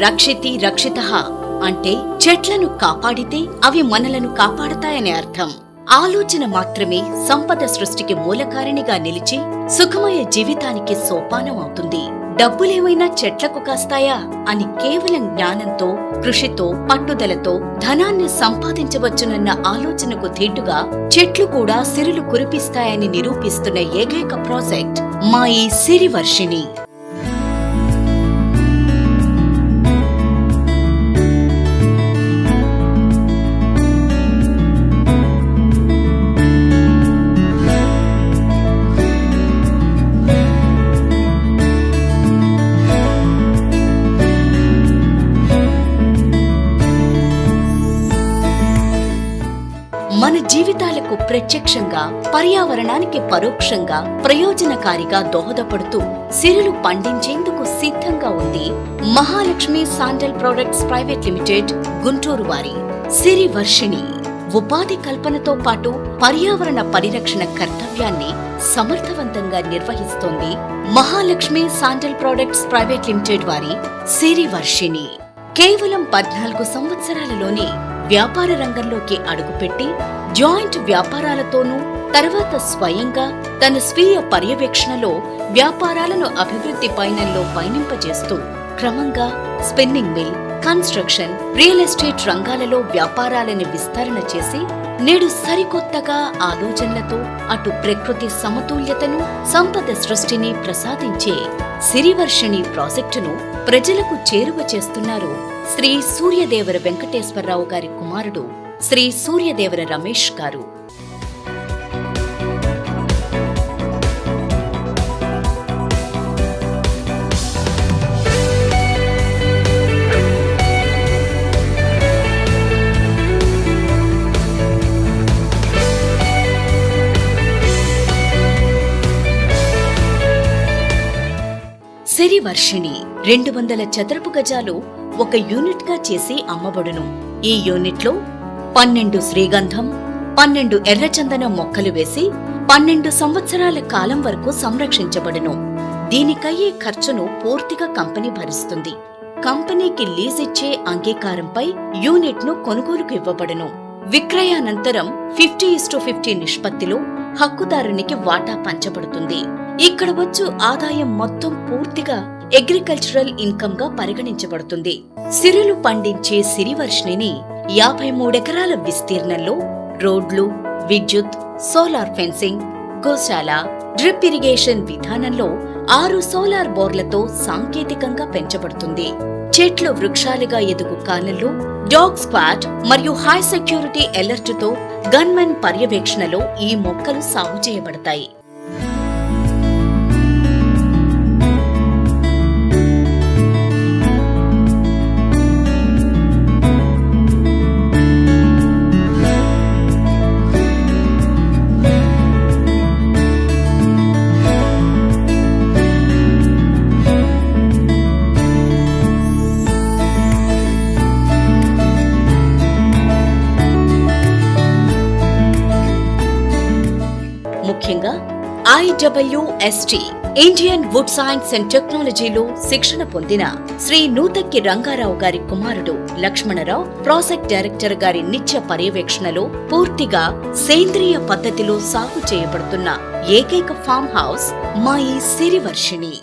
రక్షితి రక్షితః అంటే చెట్లను కాపాడితే అవి మనలను కాపాడతాయనే అర్థం. ఆలోచన మాత్రమే సంపద సృష్టికి మూలకారిణిగా నిలిచి సుఖమయ జీవితానికి సోపానం అవుతుంది. డబ్బులేమైనా చెట్లకు కాస్తాయా అని కేవలం జ్ఞానంతో, కృషితో, పట్టుదలతో ధనాన్ని సంపాదించవచ్చునన్న ఆలోచనకు ధీటుగా చెట్లు కూడా సిరులు కురిపిస్తాయని నిరూపిస్తున్న ఏకైక ప్రాజెక్ట్ మా ఈ సిరివర్షిణి. మన జీవితాలకు ప్రత్యక్షంగా, పర్యావరణానికి పరోక్షంగా ప్రయోజనకారిగా దోహదపడుతూ సిరులు పండించేందుకు సిద్ధంగా ఉంది Mahalakshmi sandal products private limited Guntur వారి సిరివర్షిణి. ఉపాధి కల్పనతో పాటు పర్యావరణ పరిరక్షణ కర్తవ్యాన్ని సమర్థవంతంగా నిర్వహిస్తోంది Mahalakshmi sandal products private limited వారి సిరివర్షిణి. కేవలం 14 సంవత్సరాలలోనే వ్యాపార రంగంలోకి అడుగుపెట్టి జాయింట్ వ్యాపారాలతోనూ తర్వాత స్వయంగా తన స్వీయ పర్యవేక్షణలో వ్యాపారాలను అభివృద్ధి పయనంలో పయనింపజేస్తూ క్రమంగా spinning mill, construction, real estate రంగాలలో వ్యాపారాలను విస్తరణ చేసి నేడు సరికొత్తగా ఆలోచనలతో అటు ప్రకృతి సమతుల్యతను, సంపద సృష్టిని ప్రసాదించే సిరివర్షిణి ప్రాజెక్టును ప్రజలకు చేరువ చేస్తున్నారు శ్రీ సూర్యదేవర వెంకటేశ్వరరావు గారి కుమారుడు శ్రీ సూర్యదేవర రమేష్ గారు. సిరివర్షిణి 200 చదరపు గజాలు ఒక యూనిట్ గా చేసి అమ్మబడును. ఈ యూనిట్ లో 12 శ్రీగంధం, 12 ఎర్రచందనం మొక్కలు వేసి 12 సంవత్సరాల కాలం వరకు సంరక్షించబడును. దీనికయ్యే ఖర్చును పూర్తిగా కంపెనీ భరిస్తుంది. కంపెనీకి లీజిచ్చే అంగీకారంపై యూనిట్ ను కొనుగోలుకు ఇవ్వబడును. విక్రయానంతరం 50:50 నిష్పత్తిలో హక్కుదారునికి వాటా పంచబడుతుంది. ఇక్కడ వచ్చు ఆదాయం మొత్తం పూర్తిగా అగ్రికల్చరల్ ఇన్కమ్ గా పరిగణించబడుతుంది. సిరులు పండించే సిరివర్షిణిని 53 ఎకరాల విస్తీర్ణంలో రోడ్లు, విద్యుత్, సోలార్ ఫెన్సింగ్, గోశాల, డ్రిప్ ఇరిగేషన్ విధానంలో 6 సోలార్ బోర్లతో సాంకేతికంగా పెంచబడుతుంది. చెట్లు వృక్షాలుగా ఎదుగు కాలంలో డాగ్ స్క్వాడ్ మరియు హై సెక్యూరిటీ అలర్టుతో గన్మెన్ పర్యవేక్షణలో ఈ మొక్కలు సాగు చేయబడతాయి. ముఖ్యంగా IWST Indian would science and టెక్నాలజీలో శిక్షణ పొందిన శ్రీ నూతక్కి రంగారావు గారి కుమారుడు లక్ష్మణరావు ప్రాజెక్ట్ డైరెక్టర్ గారి నిత్య పర్యవేక్షణలో పూర్తిగా సేంద్రియ పద్ధతిలో సాగు చేయబడుతున్న ఏకైక ఫామ్ హౌస్ మా ఈ సిరివర్షిణి.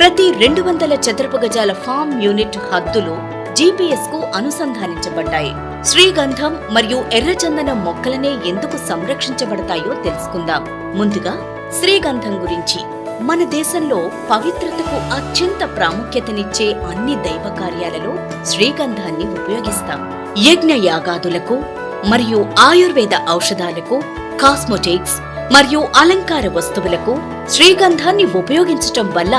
ప్రతి 200 చదరపు గజాల ఫామ్ యూనిట్ హద్దులు GPS కు అనుసంధానించబడ్డాయి. శ్రీగంధం మరియు ఎర్రచందనం మొక్కలనే ఎందుకు సంరక్షించబడతాయో తెలుసుకుందాం. ముందుగా శ్రీగంధం గురించి. మన దేశంలో పవిత్రతకు అత్యంత ప్రాముఖ్యతనిచ్చే అన్ని దైవ కార్యాలలో శ్రీగంధాన్ని ఉపయోగిస్తాం. యజ్ఞ యాగాదులకు మరియు ఆయుర్వేద ఔషధాలకు, కాస్మోటిక్స్ మరియు అలంకార వస్తువులకు శ్రీగంధాన్ని ఉపయోగించటం వల్ల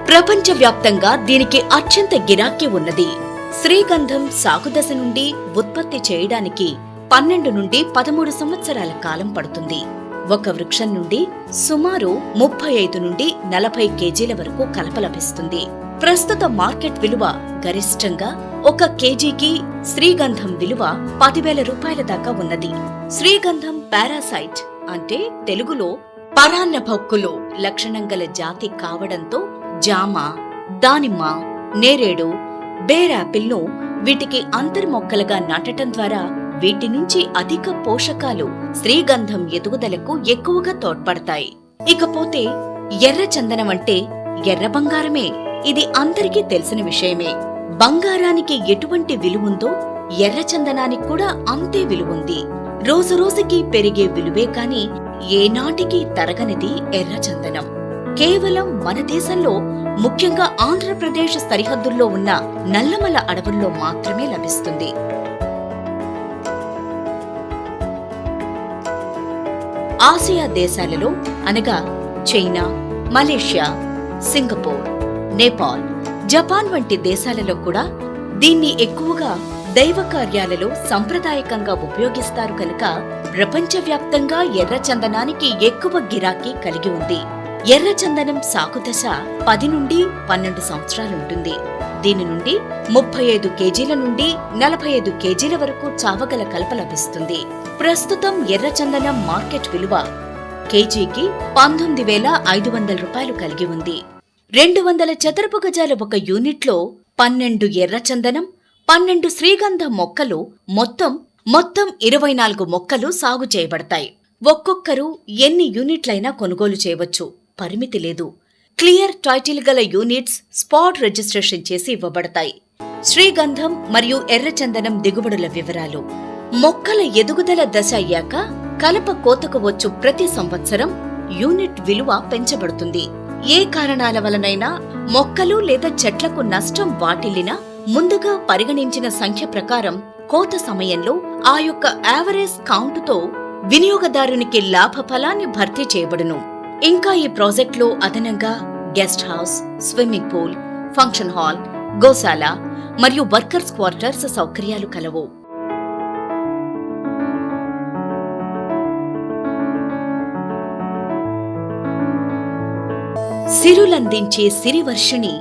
ప్రపంచవ్యాప్తంగా దీనికి అత్యంత గిరాకీ ఉన్నది. శ్రీగంధం సాగుదశ నుండి ఉత్పత్తి చేయడానికి 12 నుండి 13 సంవత్సరాల కాలం పడుతుంది. ఒక వృక్షం నుండి సుమారు 35 నుండి 40 కేజీల వరకు కలప లభిస్తుంది. ప్రస్తుత మార్కెట్ విలువ గరిష్టంగా 1 కేజీకి శ్రీగంధం విలువ 10,000 రూపాయల దాకా ఉన్నది. శ్రీగంధం పారాసైట్ అంటే తెలుగులో పరాన్నభొక్కులు లక్షణం గల జాతి కావడంతో జామ, దానిమ్మ, నేరేడు, బేరాపిల్ను వీటికి అంతర్మొక్కలుగా నాటటం ద్వారా వీటి నుంచి అధిక పోషకాలు శ్రీగంధం ఎదుగుదలకు ఎక్కువగా తోడ్పడతాయి. ఇకపోతే ఎర్రచందనం అంటే ఎర్ర బంగారమే. ఇది అందరికీ తెలిసిన విషయమే. బంగారానికి ఎటువంటి విలువుందో ఎర్రచందనానికి కూడా అంతే విలువుంది. రోజురోజుకి పెరిగే విలువే కాని ఏనాటికి తరగనిది ఎర్రచందనం. కేవలం మన దేశంలో ముఖ్యంగా ఆంధ్రప్రదేశ్ సరిహద్దుల్లో ఉన్న నల్లమల అడవుల్లో మాత్రమే లభిస్తుంది. ఆసియా దేశాలలో అనగా China, Malaysia, Singapore, Nepal, Japan వంటి దేశాలలో కూడా దీన్ని ఎక్కువగా దైవ కార్యాలలో సంప్రదాయకంగా ఉపయోగిస్తారు కనుక ప్రపంచవ్యాప్తంగా ఎర్రచందనానికి ఎక్కువ గిరాకీ కలిగి ఉంది. ఎర్రచందనం సాగుదశ 10 నుండి 12 సంవత్సరాలుంటుంది. దీని నుండి 35 కేజీల నుండి 45 కేజీల వరకు చావగల కలప లభిస్తుంది. ప్రస్తుతం ఎర్రచందనం మార్కెట్ విలువ కేజీకి 19,500 రూపాయలు కలిగి ఉంది. 200 చదరపు గజాల ఒక యూనిట్లో 12 ఎర్రచందనం, 12 శ్రీగంధ మొక్కలు మొత్తం 24 మొక్కలు సాగు చేయబడతాయి. ఒక్కొక్కరు ఎన్ని యూనిట్లైనా కొనుగోలు చేయవచ్చు, పరిమితి లేదు. క్లియర్ టైటిల్ గల యూనిట్స్ స్పాట్ రిజిస్ట్రేషన్ చేసి ఇవ్వబడతాయి. శ్రీగంధం మరియు ఎర్రచందనం దిగుబడుల వివరాలు. మొక్కల ఎదుగుదల దశ అయ్యాక కలప కోతకు వచ్చు ప్రతి సంవత్సరం యూనిట్ విలువ పెంచబడుతుంది. ఏ కారణాల వలనైనా మొక్కలు లేదా చెట్లకు నష్టం వాటిల్లినా ముందుగా పరిగణించిన సంఖ్య ప్రకారం కోత సమయంలో ఆ యొక్క యావరేజ్ కౌంటుతో వినియోగదారునికి లాభ ఫలాన్ని భర్తీ చేయబడును. ఇంకా ఈ ప్రాజెక్టులో అదనంగా guest house, swimming pool, function hall, గోశాల మరియు వర్కర్స్ క్వార్టర్స్ సౌకర్యాలు కలవు. సిరులందించే సిరివర్షిణి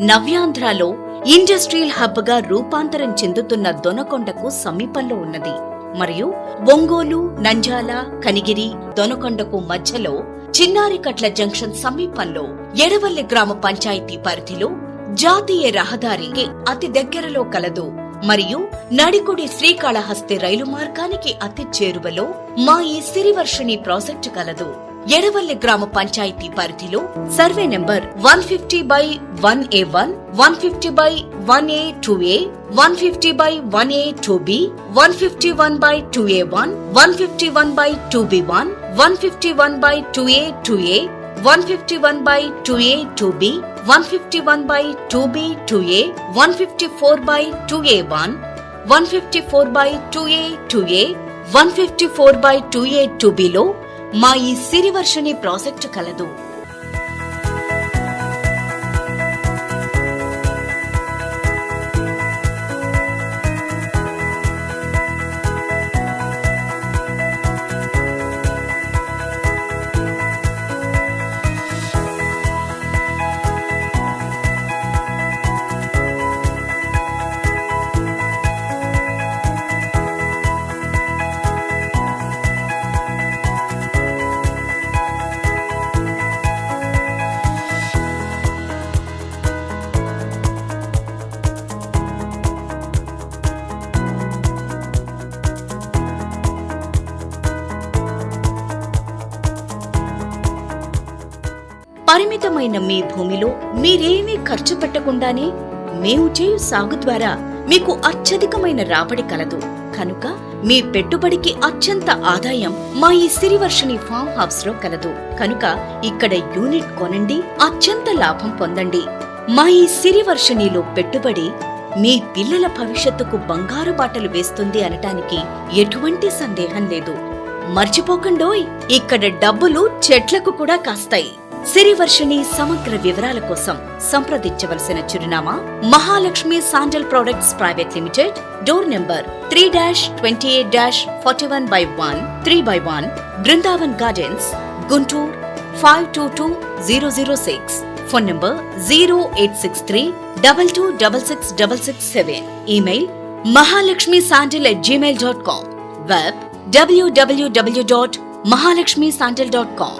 నవ్యాంధ్రలో ఇండస్ట్రియల్ హబ్ గా రూపాంతరం చెందుతున్న దొనకొండకు సమీపంలో ఉన్నది మరియు ఒంగోలు, నంద్యాల, కనిగిరి, దొనకొండకు మధ్యలో చిన్నారికట్ల జంక్షన్ సమీపంలో ఎడవల్లి గ్రామ పంచాయతీ పరిధిలో జాతీయ రహదారికి అతి దగ్గరలో కలదు మరియు నడికుడి శ్రీకాళహస్తి రైలు మార్గానికి అతి చేరువలో మా ఈ సిరివర్షిణి ప్రాజెక్టు కలదు. ఎడవల్లి గ్రామ పంచాయతీ పరిధిలో survey number 150/1A1, 150/1A2A, 150/1A2B, 151/2A1, 151/2B1, 151/2A2A, 151/2A2B, 151/2B2A, 154/2A1, 154/2A2A, 154/2A2Bలో మా ఈ సిరివర్షిణి ప్రాజెక్టు కలదు. పరిమితమైన మీ భూమిలో మీరేమీ ఖర్చు పెట్టకుండానే మేము చేయు సాగు ద్వారా మీకు అత్యధికమైన రాబడి కలదు. కనుక మీ పెట్టుబడికి అత్యంత ఆదాయం మా ఈ సిరివర్షిణి ఫామ్ హౌస్ లో కలదు. కనుక ఇక్కడ యూనిట్ కొనండి, అత్యంత లాభం పొందండి. మా ఈ సిరివర్షిణిలో పెట్టుబడి మీ పిల్లల భవిష్యత్తుకు బంగారు బాటలు వేస్తుంది అనటానికి ఎటువంటి సందేహం లేదు. మర్చిపోకండోయ్, ఇక్కడ డబ్బులు చెట్లకు కూడా కాస్తాయి. సిరివర్షిణి సమగ్ర వివరాల కోసం సంప్రదించవలసిన చిరునామా Mahalakshmi sandal products private limited, door number 3-28-41/1 3/1 Brindavan gardens, Guntur 522006. Phone number 0863226667. Email mahalakshmisandal@gmail.com. Web www.mahalakshmisandal.com.